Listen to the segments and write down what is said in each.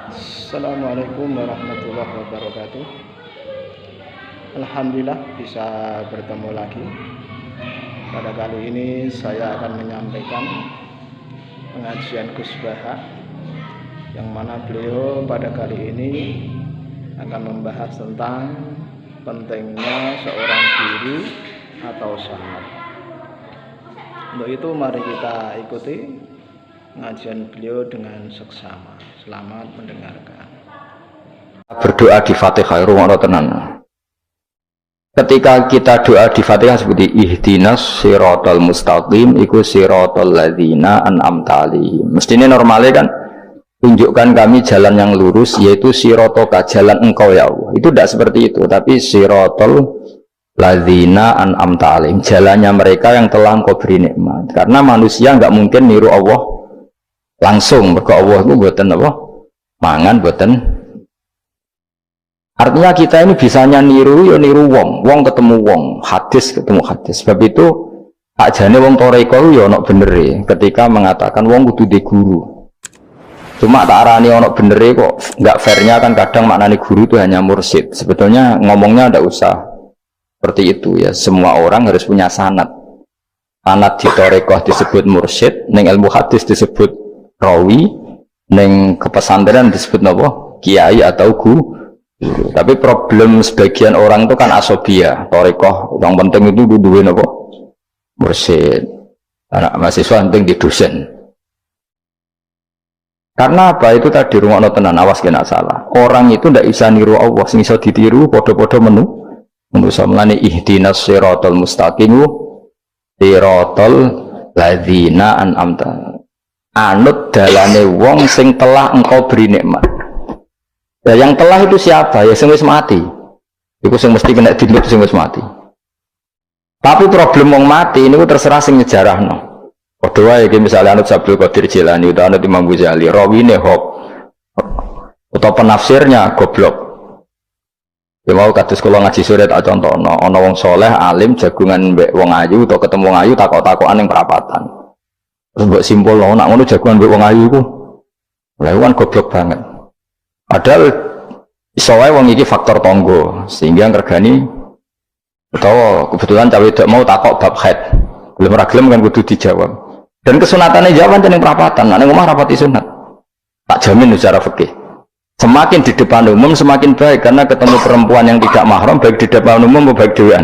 Assalamualaikum warahmatullahi wabarakatuh. Alhamdulillah bisa bertemu lagi. Pada kali ini saya akan menyampaikan pengajian Gus Baha, yang mana beliau pada kali ini akan membahas tentang pentingnya seorang guru atau sahabat. Untuk itu mari kita ikuti pengajian beliau dengan seksama. Selamat mendengarkan. Berdoa di Fatihah rungokno tenan. Ketika kita doa di Fatihah seperti ihdinas siratal mustaqim iku siratal ladzina an'amta alaihim. Mestinya normalnya kan tunjukkan kami jalan yang lurus, yaitu siratoka, jalan engkau ya Allah. Itu tidak seperti itu, tapi siratal ladzina an'amta alaihim, jalannya mereka yang telah engkau beri nikmat. Karena manusia nggak mungkin niru Allah langsung, mereka Allah itu buatan apa? Mangan buatan. Artinya kita ini bisanya niru, ya niru wong ketemu wong, hadis ketemu hadis. Sebab itu ajane wong toreko ya ono bener ketika mengatakan wong kudu di guru. Cuma tak arani ono bener kok, nggak fairnya kan kadang maknanya guru itu hanya mursyid. Sebetulnya ngomongnya tidak usah seperti itu ya. Semua orang harus punya sanad. Sanad di toreko disebut mursyid, neng ilmu hadis disebut rawi, neng kepesantren disebut apa? Kiai atau guru. Tapi problem sebagian orang itu kan asobia, torikoh. Yang penting itu duduin apa? Mursyid. Anak mahasiswa penting di dosen. Karena apa? Itu tadi rumah tenan, awas kena salah. Orang itu tidak bisa niru Allah, sing iso ditiru podo-podo menu samlane ihdinas siratal mustaqim siratal ladzina an'amta. Anut dalane wong sing telah engkau beri nikmat. Ya, yang telah itu siapa? Ya sing wis mati. Iku sing mesti kena dilut sing wis mati. Tapi problem wong mati ini terserah sing nyejarahno. Padha wae iki misale anut Abdul Qadir Jilani utawa anut Imam Ghazali, rawine hop. Utawa penafsirnya goblok. Ya mau kados kula ngaji sore tak contohno, ana wong soleh alim jagungan mbek wong ayu utawa ketemu wong ayu takok-takokan ning perapatan. Terus mbok simpulno nak ngono jagungan mbek wong ayu iku. Lha kan goblok banget. Padahal iso wae wong iki faktor tonggo sehingga ngergani utawa kebetulan cawe tidak mau takok bab haid. Belum ragilem kan kudu dijawab. Dan kesunatannya jawab ning perapatan, nek omah rapati sunat. Tak jamin secara fikih. Semakin di depan umum semakin baik karena ketemu perempuan yang tidak mahram baik di depan umum maupun baik dhewean.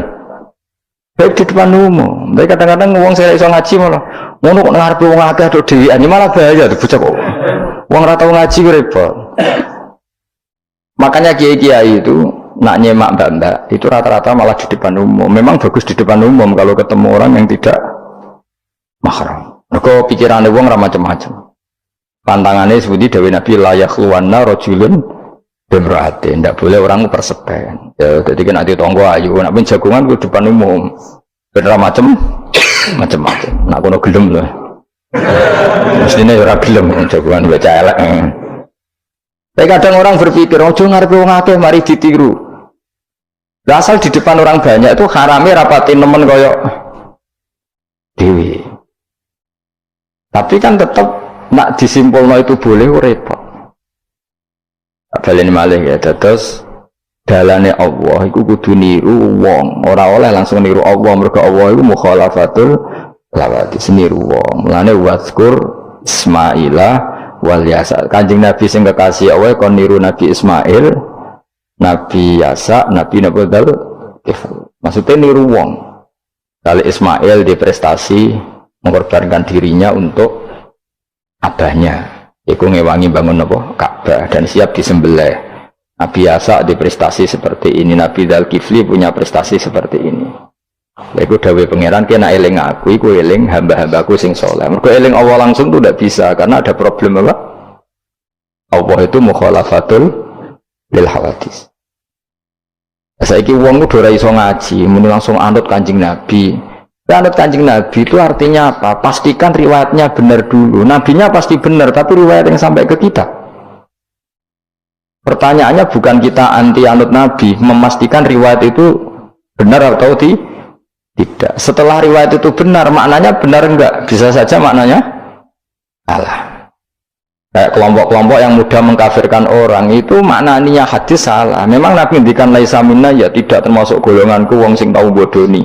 Baik di depan umum. Tapi kadang-kadang wong saya iso ngaji malah ngono kok ngarepe wong akeh tok dhewean malah bahaya bocah kok. Wong ora tau ngaji ku repot. Makanya kiai-kiai itu nak nyemak mbak-mbak itu rata-rata malah di depan umum. Memang bagus di depan umum kalau ketemu orang yang tidak mahram. Mergo pikirane wong ora macam-macam. Pantangannya seperti Dewi Nabi layak luwana rojulun bimraati. Tidak boleh orang persepen. Ya, jadi kan nanti tonggo ayu. Nak pun jagungan di depan umum. Bener macam-macam. Nak kono gelem loh. Mestinya ora gelem jagungan baca elek. Tapi kadang orang berpikir, ojo ngarepe wong akeh mari ditiru. Lah asal di depan orang banyak itu harame rapatin nemen koyo dewi. Tapi kan tetap nak disimpulno itu boleh repot. Baleni malih ya terus dalane Allah iku kudu niru wong, ora oleh langsung niru Allah mergo Allah iku mukhalafatul lawati niru wong. Mulane wazkur Ismaila wal Yasa. Kanjeng Nabi sing kekasih Allah kon niru Nabi Ismail, Nabi Yasa, Nabi Nabudal. Maksudnya niru wong. Kali Ismail di prestasi mengorbankan dirinya untuk abahnya. Iku ngewangi bangun apa? Ka'bah dan siap disembelih. Nabi Yasa di prestasi seperti ini, Nabi Dzulkifli punya prestasi seperti ini. Iku dawuh pangeran kena eling aku, iku eling hamba-hambaku sing saleh. Mergo eling Allah langsung tuh tidak bisa karena ada problem apa? Allah itu mukhalafatul lil hawadis. Saiki wong kudu ora iso ngaji, muni langsung anut Kanjeng Nabi. Anut Kanjeng Nabi itu artinya apa? Pastikan riwayatnya benar dulu. Nabinya pasti benar, tapi riwayat yang sampai ke kita. Pertanyaannya bukan kita anti anut Nabi, memastikan riwayat itu benar atau tidak. Setelah riwayat itu benar, maknanya benar enggak? Bisa saja maknanya salah. Kayak kelompok-kelompok yang mudah mengkafirkan orang itu maknanya hadis salah. Memang Nabi ngendikan laisa minna ya tidak termasuk golonganku wong sing tau bodoni.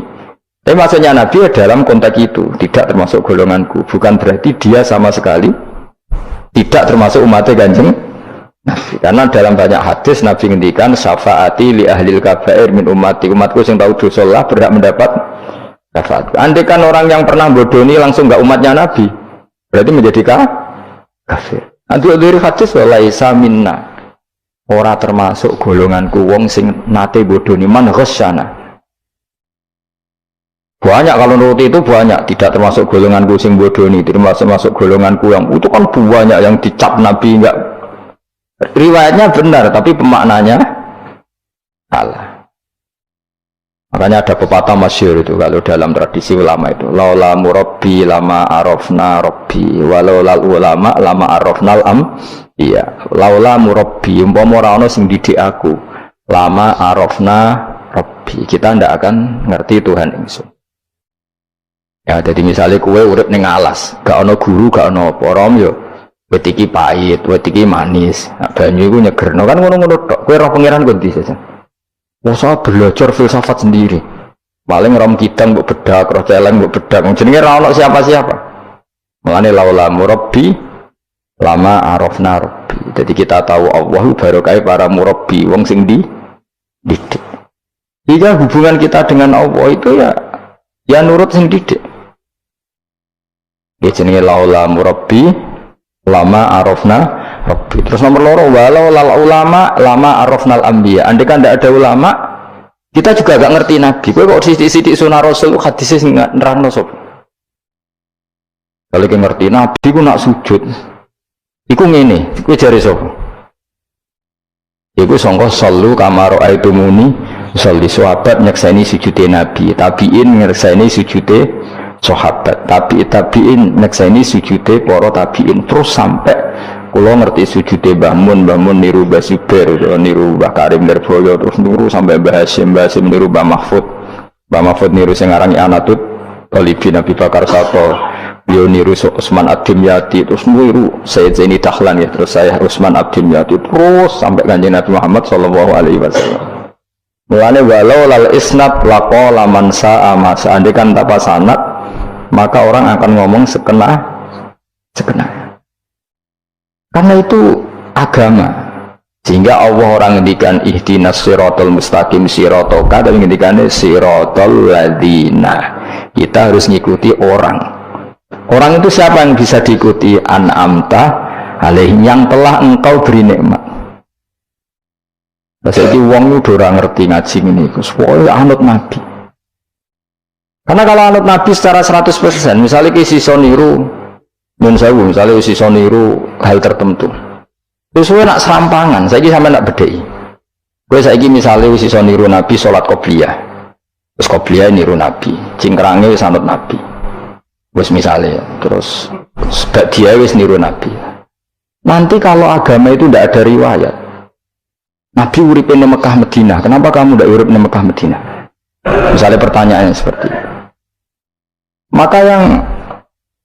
Tapi maksudnya Nabi ya dalam konteks itu tidak termasuk golonganku. Bukan berarti dia sama sekali tidak termasuk umatnya Kanjeng Nabi. Karena dalam banyak hadis Nabi ngendikan syafaati li ahlil kabair min ummati. Umatku sing tahu dosa lah berhak mendapat syafaat. Andai kan orang yang pernah bodoni langsung enggak umatnya Nabi, berarti menjadi kafir. Nanti dari hadis laisa minna ora termasuk golonganku wong sing nate bodoni man ghasyana. Banyak kalau nuruti itu banyak, tidak termasuk golonganku sing bodoni, termasuk golonganku yang itu kan banyak yang dicap Nabi enggak. Riwayatnya benar tapi pemaknanya salah. Makanya ada pepatah masyhur itu kalau dalam tradisi ulama itu laula murabbi lama arafna rabbi walau lal ulama lama arafnal iya laula murabbi umpama ora ana sing didik aku lama arafna rabbi kita ndak akan ngerti Tuhan ingsun. Ya jadi misalnya kue urip ning alas gak ana guru gak ana apa rom yo wit iki pahit wit iki manis banyu iku nyegerno kan ngono-ngono tok kowe roh pangeran kok ndi saja. Masa belajar filsafat sendiri paling rom kidang mbok bedak roh celeng mbok bedak jenenge ra ono siapa-siapa mulane laula murabbi lama arafna rabbi. Jadi kita tahu Allah barokah para murabbi wong sing didik. Jika hubungan kita dengan Allah itu ya nurut sing didik. Ya jenenge laula murabbi lama arafna rabbi. Terus nomor loro walau lal ulama lama arafnal anbiya. Andai kan tidak ada ulama kita juga gak ngerti Nabi. Kowe kok sithik-sithik sunah Rasul hadis sing nerangno sapa? Kalau kita ngerti Nabi ku nak sujud iku ngene, iku jare sapa? Iku sangka sallu kama raaitumuni sholli. Sahabat nyekseni sujude Nabi, tabiin nyekseni sujude sahabat, tabiin nyekseni sujude para tabiin terus sampai kula ngerti sujude Mbah Mun niru Mbah Zubair, niru Mbah Karim Lirboyo, terus niru sampai Mbah Hasyim niru Mbah Mahfud niru sing aran Anatut Talibin Nabi Bakar Sato, beliau niru Utsman Ad-Dimyati, terus niru Sayyid Zaini Dahlan ya, terus saya Utsman Ad-Dimyati terus sampai Kanjeng Nabi Muhammad sallallahu alaihi wasallam. Mulane walau lal isnad laqala man sa'a ma seandainya tanpa sanad maka orang akan ngomong sekena. Karena itu agama. Sehingga Allah orang ngendikan ihdinas siratal mustaqim siratoka dan ngendikane siratal ladzina. Kita harus ngikuti orang. Orang itu siapa yang bisa diikuti? An'amta alaihim yang telah engkau beri nikmat. Jadi wong itu ora ngerti ngaji ini, supaya anut Nabi. Karena kalau anut Nabi secara 100%, misalnya sisa niru misalnya sisa niru hal tertentu. Terus kowe nak serampangan, saiki sampean nak bedheki. Kowe saiki misale wis iso niru Nabi salat qobliyah. Terus qobliyah niru Nabi, cingkrange wis anut Nabi. Wis misale terus dia wis niru Nabi. Nanti kalau agama itu tidak ada riwayat. Nabi urip di Mekah Madinah, kenapa kamu tidak urip di Mekah Madinah? Misalnya pertanyaannya seperti itu. Maka yang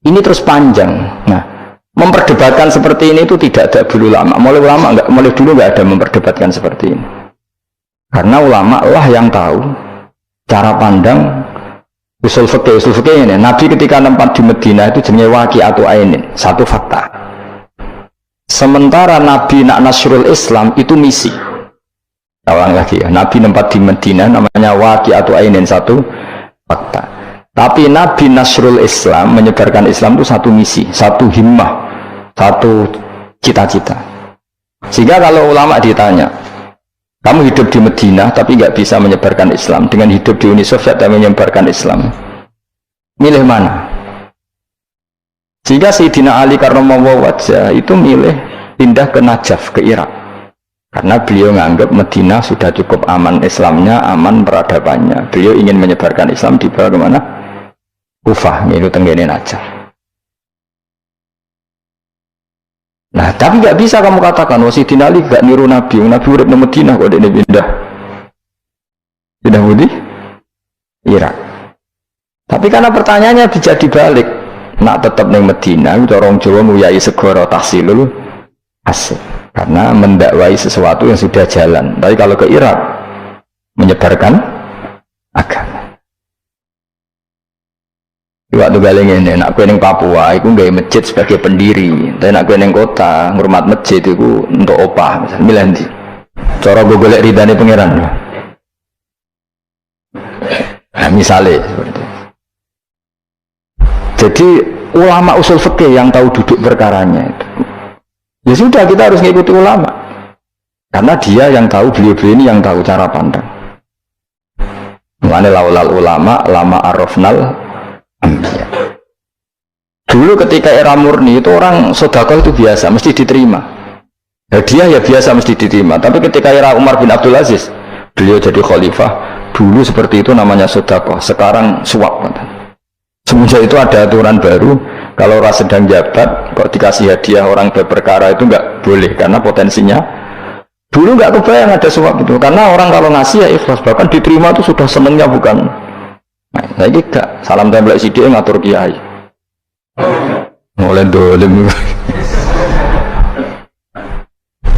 ini terus panjang. Nah, memperdebatkan seperti ini itu tidak ada dulu ulama. Mulai dulu nggak ada memperdebatkan seperti ini. Karena ulama lah yang tahu cara pandang usul fikih ini. Nabi ketika tempat di Madinah itu jenenge waqi'atu ainin, satu fakta. Sementara Nabi nak nasrul Islam itu misi. Ulang lagi ya, Nabi tempat di Madinah namanya waqi'atu ainin, satu fakta. Tapi Nabi nasrul Islam, menyebarkan Islam itu satu misi, satu himmah, satu cita-cita. Sehingga kalau ulama ditanya, kamu hidup di Madinah tapi nggak bisa menyebarkan Islam, dengan hidup di Uni Soviet dan menyebarkan Islam, milih mana? Sehingga Sayyidina Ali karramallahu wajhah itu milih pindah ke Najaf, ke Irak. Karena beliau menganggap Madinah sudah cukup aman Islamnya, aman peradabannya. Beliau ingin menyebarkan Islam di bawah kemana? Kufah, yaitu tenggene Najaf. Nah, tapi nggak bisa kamu katakan, Sayyidina Ali gak niru Nabi. Nabi urip di Madinah kok dia pindah. Pindah Budi? Irak. Tapi karena pertanyaannya bisa dibalik. Nak tetap di Madinah, orang Jawa nguyai segoro tahsilul asik karena mendakwai sesuatu yang sudah jalan. Tapi kalau ke Irak menyebarkan agama. Waktu balik ini, nak kue neng Papua, aku nggak masjid sebagai pendiri. Tapi nak kue neng kota, ngurmat masjid itu untuk opah, misalnya milih di. Cara gue golek ridane pangeran. Nah, misalnya seperti itu. Jadi ulama usul fikih yang tahu duduk perkaranya itu. Ya sudah, kita harus mengikuti ulama. Karena dia yang tahu, beliau-beliau ini yang tahu cara pandang. Mengenai laulal ulama, lama arafnal. Dulu ketika era murni itu orang sedekah itu biasa, mesti diterima. Hadiah ya biasa mesti diterima. Tapi ketika era Umar bin Abdul Aziz, beliau jadi khalifah, dulu seperti itu namanya sedekah, sekarang suap. Semenjak itu ada aturan baru, kalau orang sedang jabat, kok dikasih hadiah orang berperkara itu nggak boleh, karena potensinya dulu nggak kebayang ada suap itu, karena orang kalau ngasih ya ikhlas, bahkan diterima itu sudah senengnya bukan. Nah ini gak, salam tembak sidik ngatur kiai mulai dolim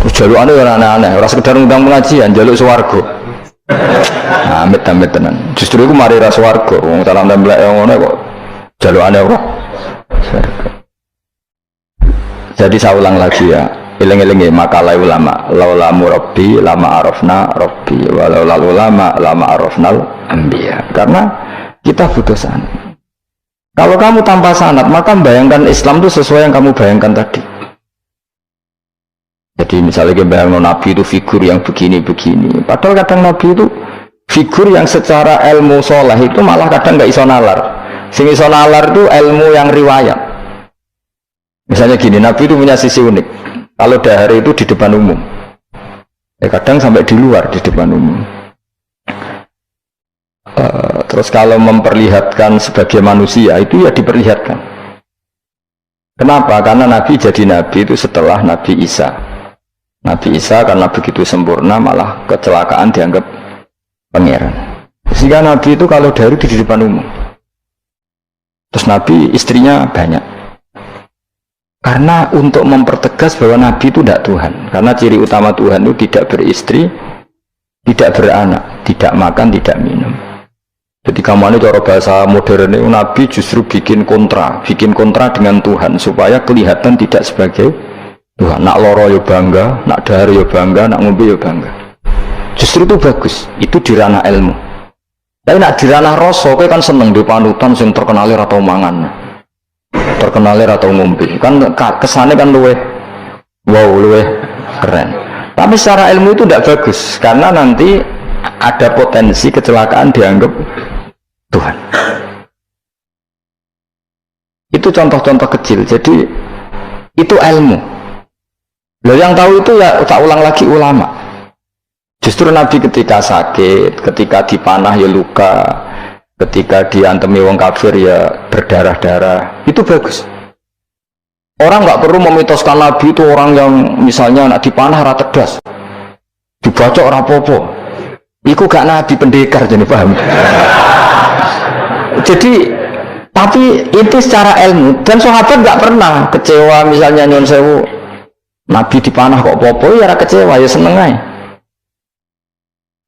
terus jaluk aneh-aneh, orang sekedar undang pengajian, jaluk swargo amit-amit tenan, justru itu mari ras swargo, salam tembak yang mana kok jaluk aneh apa? Jadi saya ulang lagi ya, iling-ilingi makalah ulama, laula murabbi lama arafna rabbi walau ulama lama arafnal anbiya. Karena kita butuh sanad. Kalau kamu tanpa sanad, maka bayangkan Islam itu sesuai yang kamu bayangkan tadi. Jadi misalnya kita bayangkan Nabi itu figur yang begini-begini. Padahal kadang Nabi itu figur yang secara ilmu sholah itu malah kadang nggak iso nalar. Sing iso nalar itu ilmu yang riwayat. Misalnya gini, Nabi itu punya sisi unik. Kalau dahar itu di depan umum. Kadang sampai di luar di depan umum. Terus kalau memperlihatkan sebagai manusia itu ya diperlihatkan. Kenapa? Karena Nabi jadi Nabi itu setelah Nabi Isa. Nabi Isa karena begitu sempurna malah kecelakaan dianggap pangeran. Sehingga Nabi itu kalau dari di depan umum. Terus Nabi istrinya banyak. Karena untuk mempertegas bahwa Nabi itu tidak Tuhan. Karena ciri utama Tuhan itu tidak beristri, tidak beranak, tidak makan, tidak minum. Jadi kamu ini cara bahasa modern itu Nabi justru bikin kontra dengan Tuhan supaya kelihatan tidak sebagai Tuhan. Nak loro yo bangga, nak dahar yo bangga, nak ngombe yo bangga. Justru itu bagus, itu di ranah ilmu. Tapi nak di ranah rasa, kowe kan seneng di panutan sing terkenal atau mangan, terkenal atau ngombe. Kan kesannya kan luwe keren. Tapi secara ilmu itu tidak bagus karena nanti ada potensi kecelakaan dianggap Tuhan. Itu contoh-contoh kecil. Jadi itu ilmu. Loh yang tahu itu ya tak ulang lagi ulama. Justru Nabi ketika sakit, ketika dipanah ya luka, ketika diantemi wong kafir ya berdarah-darah, itu bagus. Orang nggak perlu memitoskan Nabi itu orang yang misalnya nak dipanah rata tegas, dibacok rapopo. Iku gak Nabi pendekar jadi paham. Jadi tapi itu secara ilmu dan sahabat nggak pernah kecewa misalnya nyon sewu Nabi dipanah kok popo ya kecewa ya seneng aja.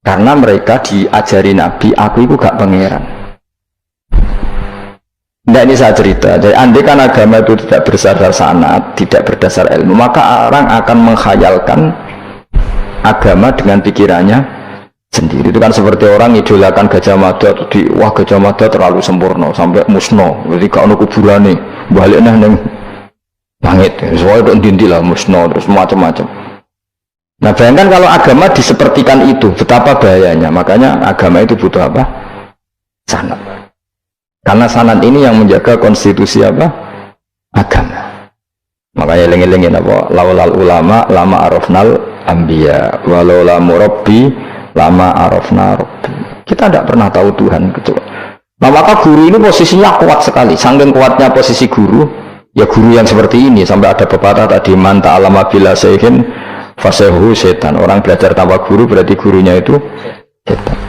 Karena mereka diajari Nabi aku itu gak pangeran. Nah ini saya cerita. Jadi andai kan agama itu tidak berdasar sanad, tidak berdasar ilmu, maka orang akan menghayalkan agama dengan pikirannya sendiri. Itu kan seperti orang idolakan Gajah Mada atau wah Gajah Mada terlalu sempurna sampai musno. Jadi gak ada kuburan nih, baliknya neng langit. Soalnya itu dindilah musno terus macam-macam. Nah bayangkan kalau agama disepertikan itu, betapa bahayanya. Makanya agama itu butuh apa? Sanad. Karena sanad ini yang menjaga konstitusi apa? Agama. Makanya eling-elingin apa? Laulal ulama lama arafnal anbiya walau la murabbi lama arafna rabbi. Kita tidak pernah tahu Tuhan kecuali. Nah maka guru ini posisinya kuat sekali. Saking kuatnya posisi guru, ya guru yang seperti ini sampai ada pepatah tadi man ta'allama bila sayhin fasehu setan. Orang belajar tanpa guru berarti gurunya itu setan.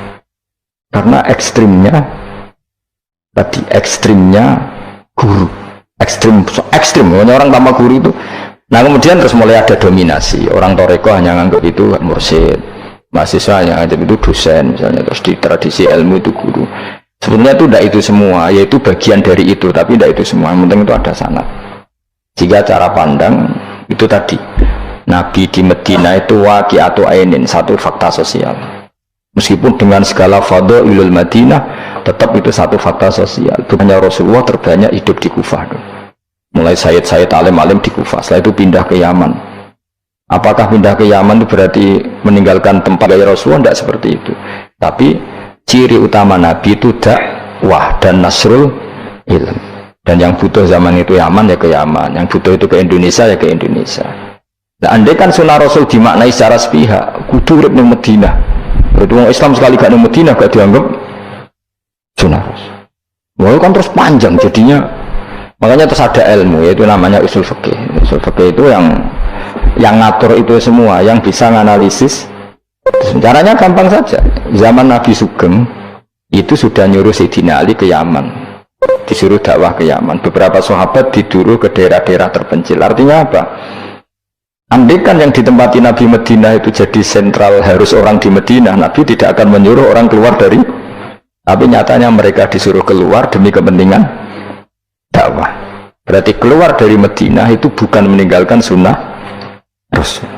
Karena ekstrimnya guru, ekstrim. Orang tanpa guru itu Nah kemudian terus mulai ada dominasi, orang toreko hanya nganggap itu mursyid, mahasiswa yang nganggap itu dosen misalnya, terus di tradisi ilmu itu guru. Sebenarnya itu tidak itu semua, yaitu bagian dari itu, tapi tidak itu semua. Yang penting itu ada sanad. Jika cara pandang itu tadi, Nabi di Medina itu waqi'atu ainin, satu fakta sosial. Meskipun dengan segala fadhailul Madinah, tetap itu satu fakta sosial. Hanya Rasulullah terbanyak hidup di Kufah. Mulai Sayyid alim-alim di Kufah, setelah itu pindah ke Yaman. Apakah pindah ke Yaman itu berarti meninggalkan tempat gaya Rasulullah? Tidak seperti itu. Tapi ciri utama Nabi itu dakwah dan nasrul ilm. Dan yang butuh zaman itu Yaman ya ke Yaman, yang butuh itu ke Indonesia ya ke Indonesia. Nah, andai kan sunnah Rasul dimaknai secara sepihak, kudu urip ning Madinah. Berarti orang Islam sekali gak ning Madinah gak dianggap sunnah Rasul. Wah kan terus panjang jadinya. Makanya terus ada ilmu, yaitu namanya usul fikih. Usul fikih itu yang ngatur itu semua, yang bisa menganalisis. Caranya gampang saja. Zaman Nabi Sugeng itu sudah nyuruh Sayyidina Ali ke Yaman, disuruh dakwah ke Yaman. Beberapa sahabat disuruh ke daerah-daerah terpencil. Artinya apa? Andai kan yang ditempati Nabi Medina itu jadi sentral, harus orang di Medina, Nabi tidak akan menyuruh orang keluar dari. Tapi nyatanya mereka disuruh keluar demi kepentingan dakwah. Berarti keluar dari Madinah itu bukan meninggalkan sunnah Rasul.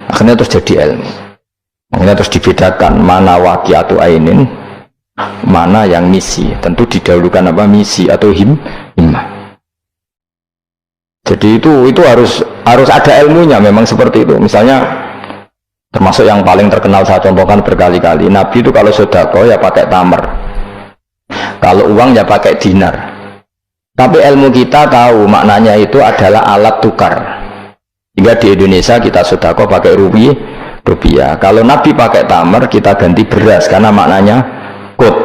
Akhirnya terus jadi ilmu. Akhirnya terus dibedakan mana waqi'atu ainin, mana yang misi. Tentu didahulukan apa, misi atau himmah. Jadi itu harus ada ilmunya, memang seperti itu. Misalnya termasuk yang paling terkenal saya contohkan berkali-kali, Nabi itu kalau sedekah ya pakai tamar, kalau uang ya pakai dinar. Tapi ilmu kita tahu maknanya itu adalah alat tukar. Hingga di Indonesia kita sedekah pakai rupiah. Kalau Nabi pakai tamar, kita ganti beras karena maknanya kut,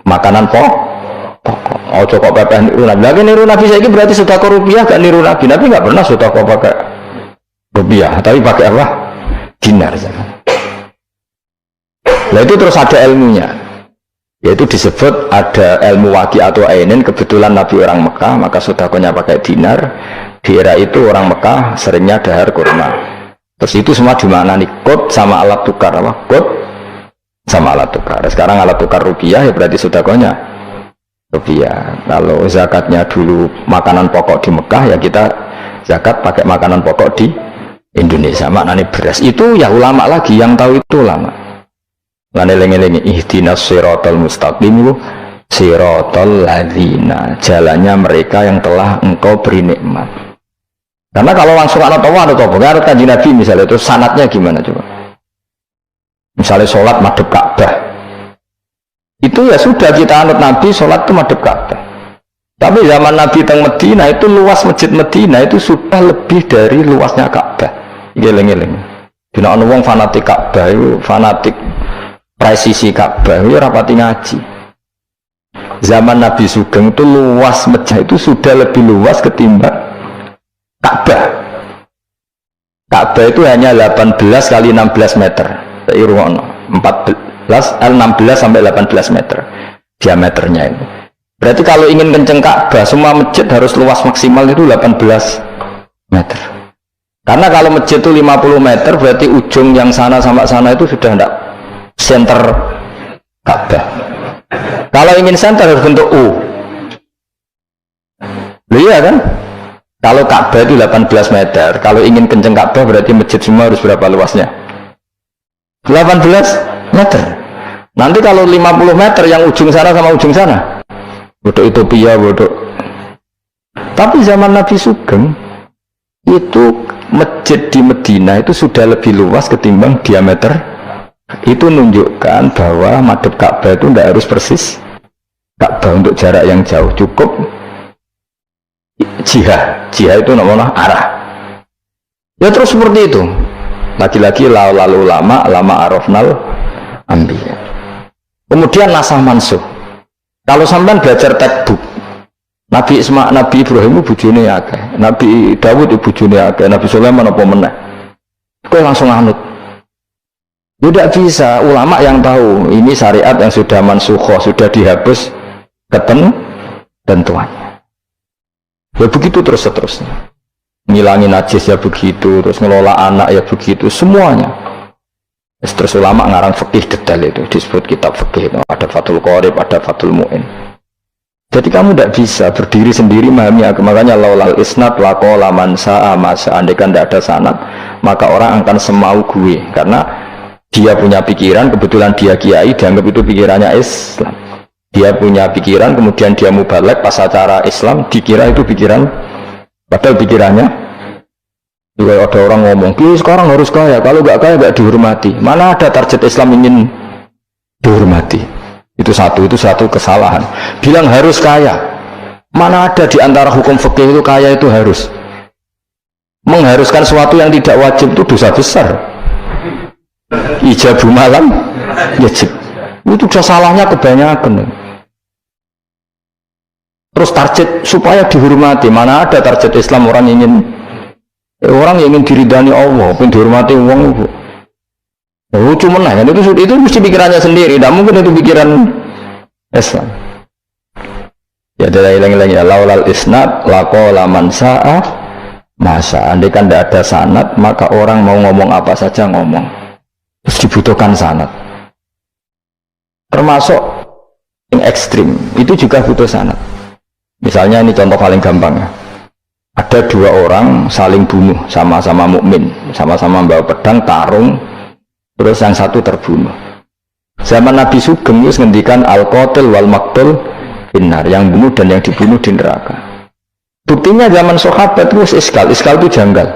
makanan pokok. Oh kok pepeh niru Nabi. Lagi niru Nabi saya ini berarti sedekah rupiah, gak niru Nabi. Nabi nggak pernah sedekah pakai rupiah, tapi pakai apa? Dinar. Nah itu terus ada ilmunya. Yaitu disebut ada ilmu waqi'atu ainin. Kebetulan Nabi orang Mekah, maka sedekahnya pakai dinar. Di era itu orang Mekah seringnya dahar kurma. Terus itu semua dimaknani kod sama alat tukar, apa? Kod sama alat tukar. Sekarang alat tukar rupiah ya berarti sedekahnya rupiah. Kalau zakatnya dulu makanan pokok di Mekah, ya kita zakat pakai makanan pokok di Indonesia, maknanya beras. Itu ya ulama lagi yang tahu, itu ulama. Lengi-lengi ihdinas siratal mustaqim, siratal ladzina, jalannya mereka yang telah engkau beri nikmat. Karena kalau langsung ada kanjeng Nabi misalnya, itu sanatnya gimana coba? Misalnya sholat madhep Ka'bah, itu ya sudah kita anut Nabi, sholat itu madhep Ka'bah. Tapi zaman Nabi teng Medina itu luas masjid Medina itu sudah lebih dari luasnya Ka'bah. Geleng-geleng. Dina ana wong fanatik Ka'bah itu fanatik presisi Ka'bah itu rapati ngaji. Zaman Nabi Sugeng itu luas masjid itu sudah lebih luas ketimbang Ka'bah. Ka'bah itu hanya 18 kali 16 meter. 16 sampai 18 meter diameternya itu. Berarti kalau ingin kenceng Ka'bah, semua masjid harus luas maksimal itu 18 meter. Karena kalau masjid itu 50 meter, berarti ujung yang sana sampai sana itu sudah tidak center Ka'bah. Kalau ingin center harus bentuk U. Iya kan? Kalau Ka'bah itu 18 meter, kalau ingin kenceng Ka'bah berarti masjid semua harus berapa luasnya? 18 meter. Nanti kalau 50 meter yang ujung sana sama ujung sana, bodoh Utopia, bodoh. Tapi zaman Nabi Sugeng itu masjid di Medina itu sudah lebih luas ketimbang diameter. Itu menunjukkan bahwa madhep Ka'bah itu tidak harus persis Ka'bah untuk jarak yang jauh, cukup jihad itu namanya arah. Ya terus seperti itu. Lagi-lagi lalu lama arafnal ambiya. Kemudian nasah mansuh. Kalau sampean belajar textbook, Nabi Ibrahim bujune akeh, Nabi Dawud bujune akeh, Nabi Sulaiman apa meneh. Kowe langsung anut. Tidak bisa, ulama yang tahu ini syariat yang sudah mansukhoh, sudah dihapus ketentuannya. Ya begitu terus seterusnya. ngilangin najis ya begitu, terus ngelola anak ya begitu, semuanya. Terus ulama ngarang fikih detail itu, disebut kitab fikih itu, ada Fathul Qorib, ada Fathul Mu'in. Jadi kamu tidak bisa berdiri sendiri memahami agama. Makanya laulal isnad laqala man sa'a ma sa'a, andaikan tidak ada sanad maka orang akan semau gue, karena dia punya pikiran, kebetulan dia kiai, dianggap itu pikirannya Islam. Dia punya pikiran, kemudian dia mubalek pas acara Islam, dikira itu pikiran, padahal pikirannya juga ada orang ngomong, sekarang harus kaya, kalau nggak kaya nggak dihormati. Mana ada target Islam ingin dihormati? Itu satu kesalahan. Bilang harus kaya, mana ada di antara hukum fikih itu kaya itu harus. Mengharuskan sesuatu yang tidak wajib itu dosa besar. Ijabu malam wajib. Itu dosa salahnya kebanyakan. Terus target supaya dihormati, mana ada target Islam orang ingin diridani Allah, ingin dihormati uang itu. Lucu menang, itu mesti pikirannya sendiri, tidak mungkin itu pikiran Islam. Ya ada lagi ya, laulal isnad laqala man sa'a masa. Andai kan tidak ada sanad maka orang mau ngomong apa saja ngomong. Terus dibutuhkan sanad. Termasuk yang ekstrim itu juga butuh sanad. Misalnya ini contoh paling gampang ya. Ada dua orang saling bunuh, sama-sama mukmin, sama-sama bawa pedang tarung, terus yang satu terbunuh. Zaman Nabi Sugeng itu ngendikan al-qatil wal maqtul finnar, yang bunuh dan yang dibunuh di neraka. Buktinya zaman sahabat itu iskal itu janggal.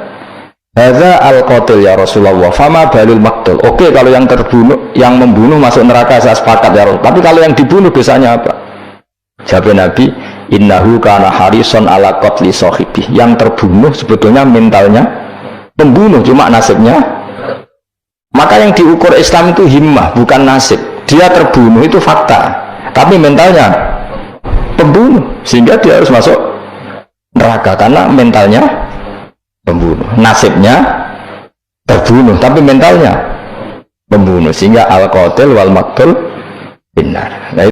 Hadza al-qatil ya Rasulullah, fama balul maqtul. Oke, kalau yang terbunuh, yang membunuh masuk neraka saya sepakat ya Rasul. Tapi kalau yang dibunuh dosanya apa? Jawab Nabi, innahu kana harison ala qatli sahibi. Yang terbunuh sebetulnya mentalnya pembunuh, cuma nasibnya. Maka yang diukur Islam itu himmah, bukan nasib. Dia terbunuh itu fakta, tapi mentalnya pembunuh, sehingga dia harus masuk neraka karena mentalnya pembunuh, nasibnya terbunuh, tapi mentalnya pembunuh, sehingga al-qatil wal maqtul finnar.